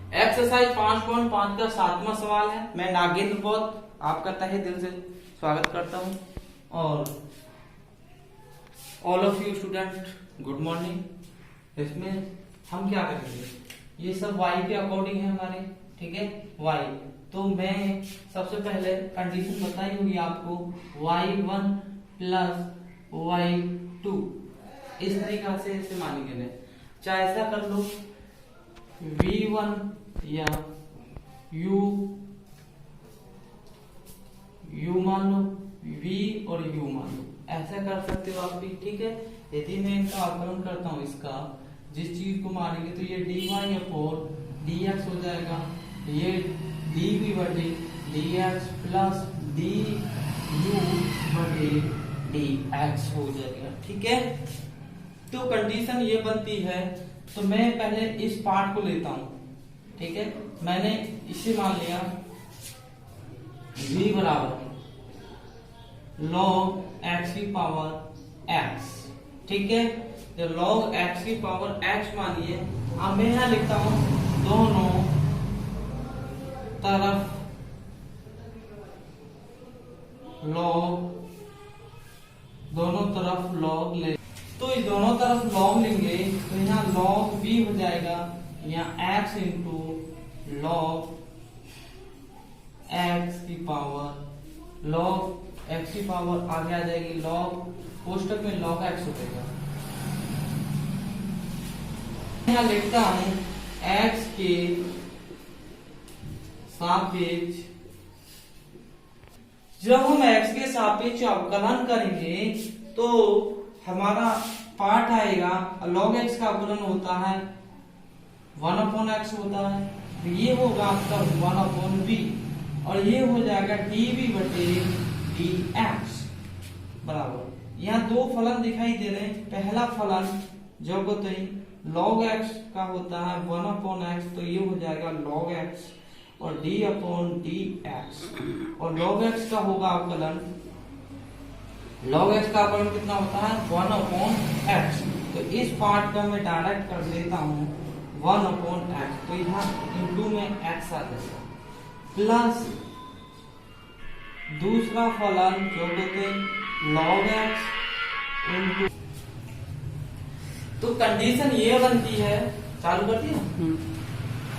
Exercise 5.5 का 7वां सवाल है। मैं नागेंद्र बौद्ध आपका तहे दिल से स्वागत करता हूं और all of you student good morning. इसमें हम क्या करेंगे, ये सब y के अकॉर्डिंग है हमारे, ठीक है y। तो मैं सबसे पहले कंडीशन बताई होगी आपको, y1 प्लस y2 इस तरीका से इसे मानेंगे। चाहे ऐसा कर लो v1 या u मान लो, v और u मान लो, ऐसा कर सकते हो आप भी, ठीक है। यदि मैं इनका अवकलन करता हूं, इसका जिस चीज को मानेंगे तो ये dy अपॉन dx हो जाएगा, ये dv बटे dx प्लस du बटे dx हो जाएगा, ठीक है। तो कंडीशन ये बनती है, तो मैं पहले इस पार्ट को लेता हूं, ठीक है। मैंने इसे मान लिया v बराबर log x की पावर x, ठीक है। तो log x की पावर x मानिए। अब मैं यहां लिखता हूं दोनों तरफ log ले, तो इस दोनों तरफ log लेंगे तो यहाँ log v हो जाएगा, यहाँ x इंटू log x की पावर log x की पावर आगे आ जाएगी, log कोष्टक में log x हो जाएगा। यहाँ लिखता हूं x के सापेक्ष, जब हम x के सापेक्ष अवकलन करेंगे तो हमारा पार्ट आएगा, log x का अवकलन होता है 1/x होता है, तो ये होगा आपका 1/v और ये हो जाएगा dv बटे dx बराबर। यहाँ दो फलन दिखाई दे रहे हैं। पहला फलन जो log x का होता है 1/x, तो ये हो जाएगा log x और d/dx, और log x का होगा अवकलन, log x का अवकलन कितना होता है 1/x। तो इस पार्ट का मैं डायरेक्ट कर देता हूं 1/x, तो यहाँ इंटू में x आ जाएगा, प्लस दूसरा फलन जो log x इंटू, तो कंडीशन ये बनती है, चालू करती है।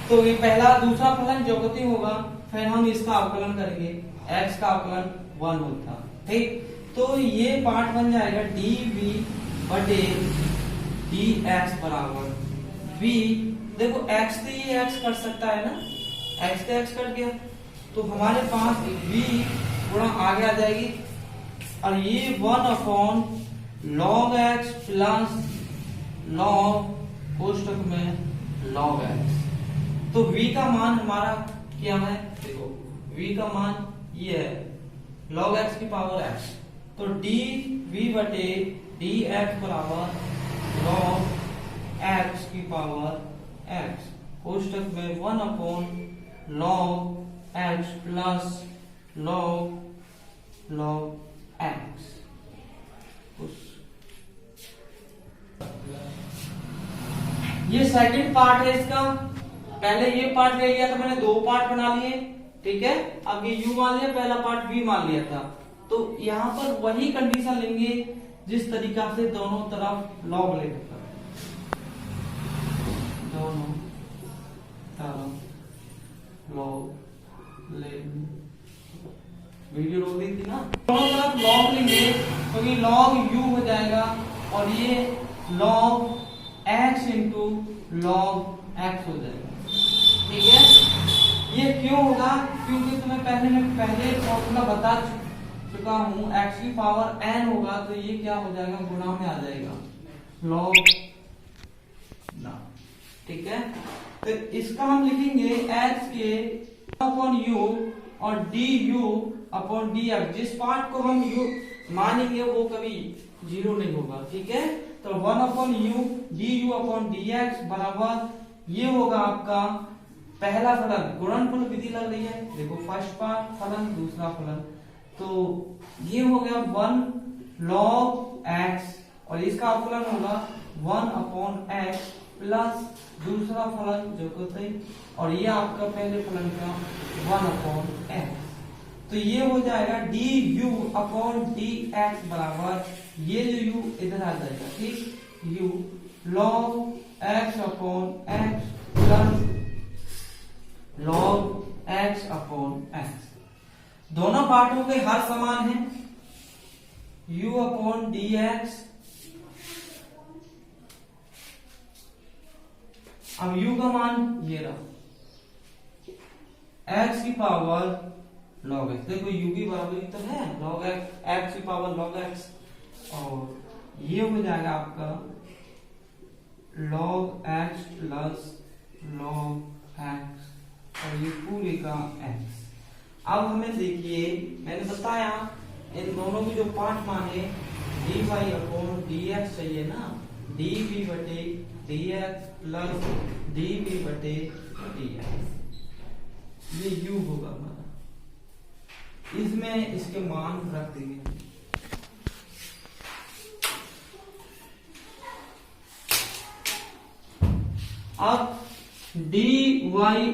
तो ये पहला दूसरा फलन जो होगा, फिर हम इसका अवकलन करेंगे, x का अवकलन 1 होता, ठीक। तो ये पार्ट बन जाएगा dv बटे dx बराबर v। देखो x से ये x कट सकता है ना, x से x कट गया, तो हमारे पास v गुणा आगे आ जाएगी, और ये 1/log x प्लस log कोष्टक में log x। तो v का मान हमारा क्या है, देखो v का मान ये है log x की पावर x, तो dv बटे dx बराबर log x की पावर x कोष्टक में 1/log x plus log x। ये सेकंड पार्ट है इसका। पहले ये पार्ट ले लिया था मैंने, दो पार्ट बना लिए, ठीक है। अब ये u मान लिया, पहला पार्ट v मान लिया था, तो यहाँ पर वही कंडीशन लेंगे जिस तरीका से दोनों तरफ log ले, दोनों तरफ log ले, वीडियो रोक दी थी ना। दोनों तरफ log लेंगे तो ये log u हो जाएगा, और ये log x into log x हो जाएगा, ठीक है। ये क्यों होगा, क्योंकि तुम्हें पहले फॉर्मूला बता चुका हूं, x की पावर n होगा तो ये क्या हो जाएगा, गुणा में आ जाएगा log ना, ठीक है। तो इसका हम लिखेंगे x के अपॉन u और du अपॉन dx। जिस पार्ट को हम u मानेंगे वो कभी जीरो नहीं होगा, ठीक है। तो 1/u du अपॉन dx बराबर ये होगा आपका पहला फलन, गुणनफल विधि लग रही है, देखो फर्स्ट पार्ट फलन, दूसरा फलन, तो ये हो गया 1 log x और इसका अवकलन होगा 1/x प्लस दूसरा फलन जो होता है, और ये आपका पहले फलन का 1/x। तो ये हो जाएगा du अपॉन dx बराबर, ये जो u इधर आ जाएगा, ठीक, u log x upon x plus log x upon x। दोनों पार्टों के हर समान है, u अपॉन dx। अब u का मान ये रहा, x की पावर log x, देखो u की बराबरी तो है log x की पावर log x, और ये हो जाएगा आपका log x plus log x, और ये पूरे का x। अब हमें देखिए, मैंने बताया इन दोनों की जो पार्ट माने dy अपॉन dx चाहिए ना, dv बटे dx प्लस dv बटे dx, ये u होगा हमारा, इसमें इसके मान रख देंगे। अब dy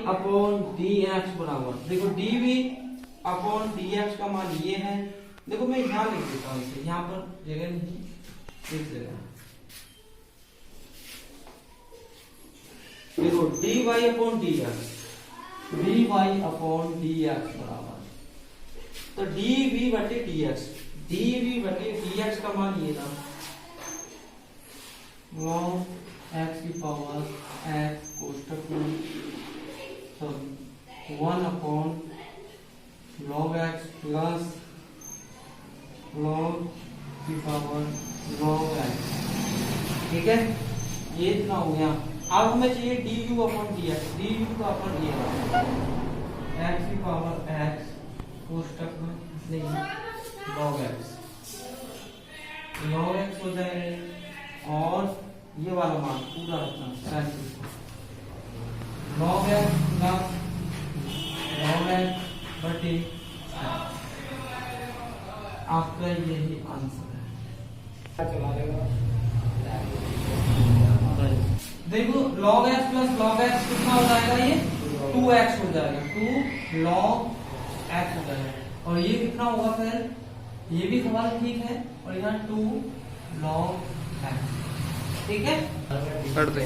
अपॉन dx बराबर, देखो dv अपॉन dx का मान ये है, देखो मैं यहां लिख देता हूं इसे, यहां पर जगह नहीं, इस जगह देखो dy upon dx, dy upon dx बराबर, तो dv बटे dx, dv बटे dx का मान ये था log x की पावर x कोष्टक में, तो 1 upon log x plus log की पावर log x, ठीक है, ये इतना हो गया। अब हमें चाहिए du अपॉन dx, du का अपन ये x की पावर x कोष्टक में नहीं log x हो जाएगा, और ये वाला मान पूरा रखना log x plus log x बटे आपका यही आंसर है। देखो log x plus log x कितना हो जाएगा, ये 2x हो जाएगा, 2 log x हो जाएगा, और ये कितना होगा फिर, ये भी सवाल ठीक है, और यहाँ 2 log x, ठीक है। कर दे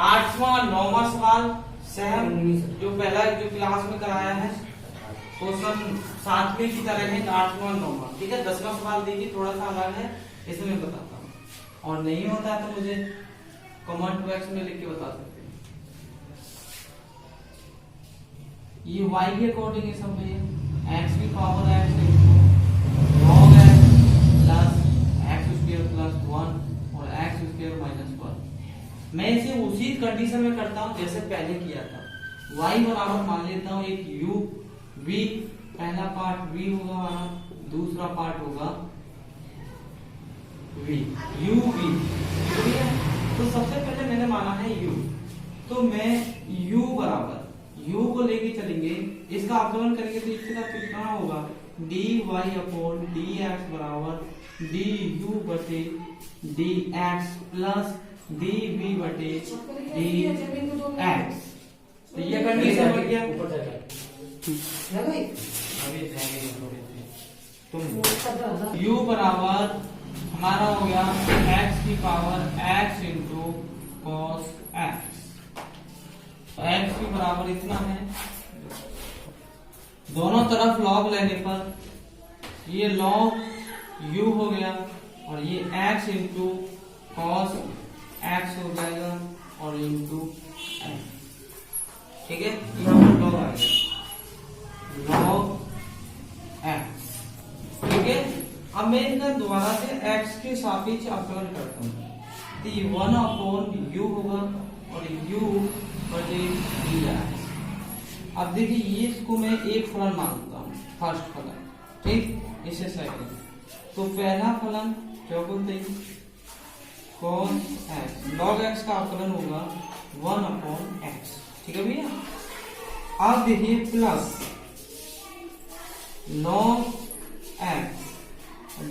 8वां 9वां सवाल सेम जो पहला जो क्लास में कराया है, क्वेश्चन 7वें की तरह है, 8वां 9वां, ठीक है। 10वां सवाल देखिए थोड़ा सा अलग है, इसे मैं बताता हूँ, और नहीं होता तो मुझे कमेंट बॉक्स में लिख के बता सकते हैं। ये y के अकॉर्डिंग है सब भैया, x की power x log x plus x square plus 1 और x स्क्वायर माइनस 1। मैं इसे उसी कंडीशन में करता हूँ जैसे पहले किया था। y बराबर मान लेता हूँ एक u v, पहला पार्ट v होगा हमारा, दूसरा पार्ट होगा v, u v, ठीक है। तो सबसे पहले मैंने माना है u, तो मैं u बराबर u को लेके चलेंगे, इसका अवकलन करेंगे तो इसका कितना होगा, dy अपॉन dx बराबर du बटे dx प्लस dv बटे dx। तो ये कंडीशन बन गया, u बराबर हमारा हो गया x की power x into cos x, x की बराबर इतना है, दोनों तरफ log लेने पर ये log u हो गया, और ये x इंटू कॉस x हो जाएगा, और इंटू x, ठीक है। यहाँ पर log आ गया log x, ठीक है। अब मैं इनका दोबारा से x के सापेक्ष अवकलन करता हूँ, तो ये 1 अपॉन u होगा, और u बटे dx। अब देखिए ये इसको मैं एक फलन मानता हूँ, फर्स्ट फलन, ठीक, इसे सेकंड। तो पहला फलन क्या बोलते हैं, cos x, log x का अवकलन होगा 1 अपॉन x, ठीक है भैया। अब देखिए plus log x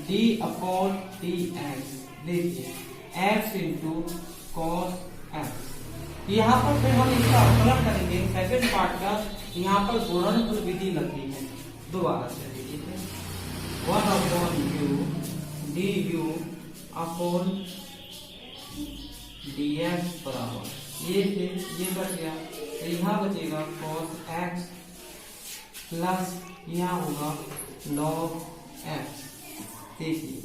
d upon dx, देखिए एक्स इंटू कॉस एक्स। यहाँ पर फिर हम इसका अवकलन करेंगे सेकंड पार्ट का। यहाँ पर गुणनफल विधि लगती है, दोबारा से देखिए 1/u du अपॉन dx बराबर ये बच गया, तो यहाँ बचेगा cos x प्लस यहाँ होगा log x। देखिए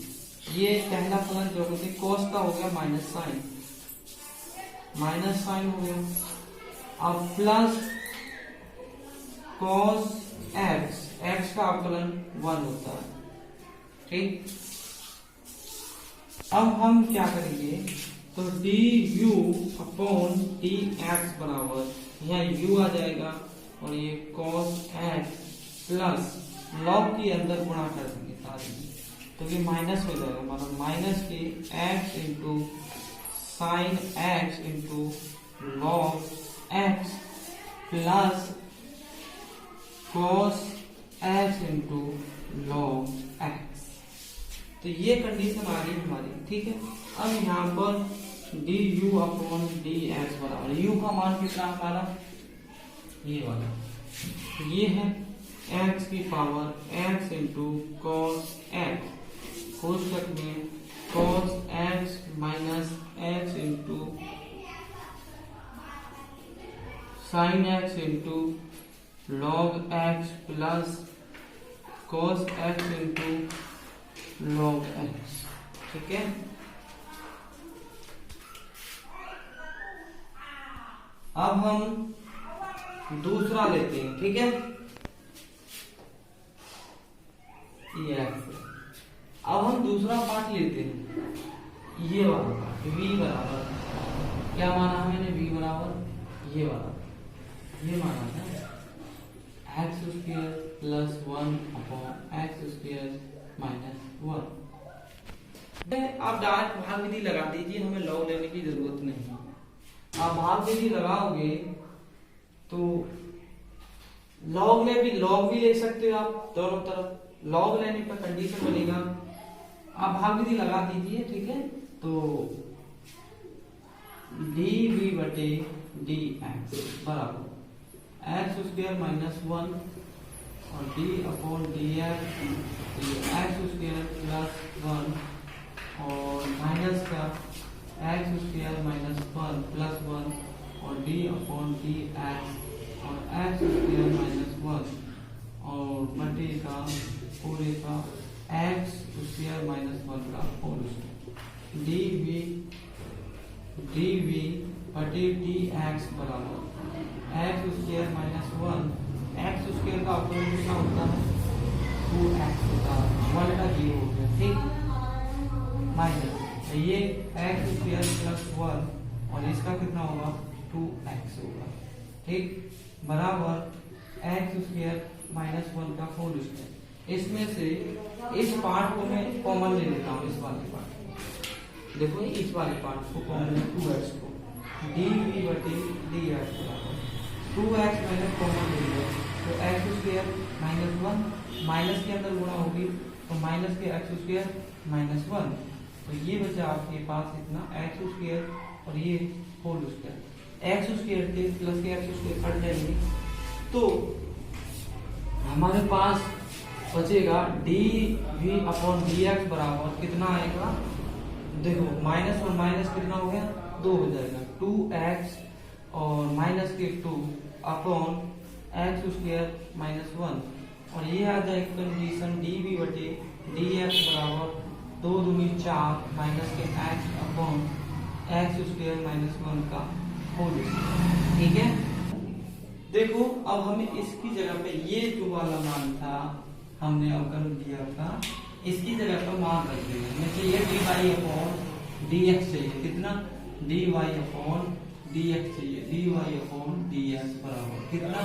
ये पहला फलन जो होते cos का हो गया माइनस साइन हो गया, अब प्लस cos x का अवकलन 1 होता है। ठीक, अब हम क्या करेंगे, तो du अपॉन dx बराबर यहाँ u आ जाएगा और ये cos x प्लस log के अंदर गुणा कर देंगे सारे, तो ये माइनस हो जाएगा, मतलब minus k x into sign x into log x plus cos x into log x। तो ये कंडीशन आ रही हमारी, ठीक है। अब यहाँ पर du अपॉन dx बराबर u का मान कितना हमारा ये वाला, तो ये है x की power x into cos x कोष्ठक में cos x minus x into sign x into log x plus cos x into log x। ठीक है, अब हम दूसरा लेते हैं, ठीक है। अब हम दूसरा पार्ट लेते हैं, ये वाला पार्ट v बराबर क्या माना मैंने, v बराबर ये वाला, ये माना था x square plus 1 upon x square minus 1। आप डायरेक्ट भाग विधि लगा दीजिए, हमें लॉग लेने की जरूरत नहीं। आप भाग विधि लगाओगे तो लॉग भी ले सकते हो आप दोनों तरफ। लॉग लेने पर कंडीशन बनेगा, आप भाग विधि लगा दीजिए, ठीक है। तो dv बटे dx बराबर एक्स स्क्वायर माइनस 1 और d upon dx x square plus 1 और माइनस का एक्स स्क्वायर माइनस 1 प्लस 1 और d अपॉन dx और एक्स स्क्वायर माइनस 1 और बटे का पूरे का एक्स स्क्वायर माइनस 1 का होल स्क्वायर dv बटे dx बराबर x square minus 1, x square का अवकलन कितना होता है 2x होता है, 1 का 0 हो गया, ठीक, माइनस ये एक्स स्क्वायर प्लस 1 और इसका कितना होगा 2x होगा, ठीक, बराबर एक्स स्क्वायर माइनस 1 का होल स्क्वायर। इसमें से इस पार्ट को मैं कॉमन ले लेता हूँ, इस वाले पार्ट, देखो इस वाले पार्ट को कॉमन 2x को dv बटे dx बराबर 2x मैंने कॉमन ले लिया, तो एक्स स्क्वायर माइनस 1 माइनस के अंदर गुणा होगी तो माइनस के एक्स स्क्वायर माइनस 1, तो ये बचा आपके पास इतना एक्स स्क्वायर और ये होल स्क्वायर। एक्स स्क्वायर के प्लस के एक्स स्क्वायर कट जाएंगे, तो हमारे पास बचेगा dv अपॉन dx बराबर कितना आएगा, देखो माइनस और माइनस कितना हो गया 2 हो जाएगा, 2x और माइनस के 2 अपॉन एक्स स्क्वायर माइनस 1 और ये आ जाएगा कंडीशन dv बटे dx बराबर 2 दूनी 4 minus k x upon x square minus 1 का होल स्क्वायर, ठीक है। देखो अब हमें इसकी जगह पे ये जो वाला मान था हमने अवकलन दिया था, इसकी जगह पर मान रख देंगे, हमें चाहिए dy अपॉन dx चाहिए, कितना dy अपॉन dx चाहिए, dy अपॉन dx बराबर कितना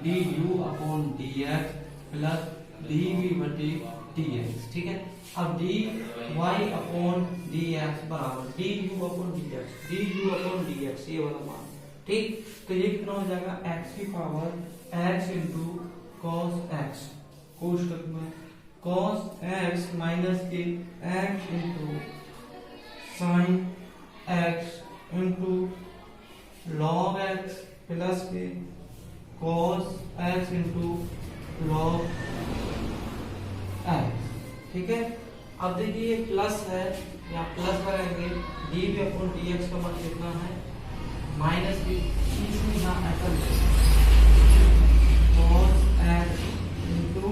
du upon dx plus dv बटे dx, ठीक है। अब dy अपॉन dx बराबर du अपॉन dx ये वाला मान, ठीक, तो ये कितना हो जाएगा x की power x into cos x कोष्ठक में cos x minus k x into sine x into log x plus k cos x into log x. ठीक है, अब देखिए ये प्लस है, यहाँ प्लस करेंगे D B upon D X का मान कितना है माइनस बी, इसमें यहाँ ऐसा cos x into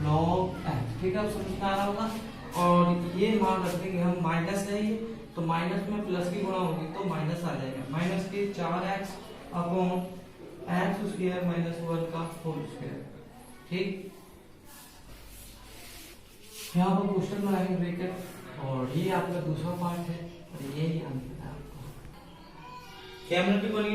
log x. ठीक है, अब समझ में आ रहा होगा। और ये मान रख देंगे हम, माइनस है ये तो माइनस में प्लस की गुणा होगी तो माइनस आ जाएगा, माइनस के 4x upon x square minus 1 का होल स्क्वायर। ठीक, यहाँ पर क्वेश्चन बनाएंगे ब्रैकेट, और ये आपका दूसरा पार्ट है और ये ही आंसर है आपका। क्या मिनट बनेगी।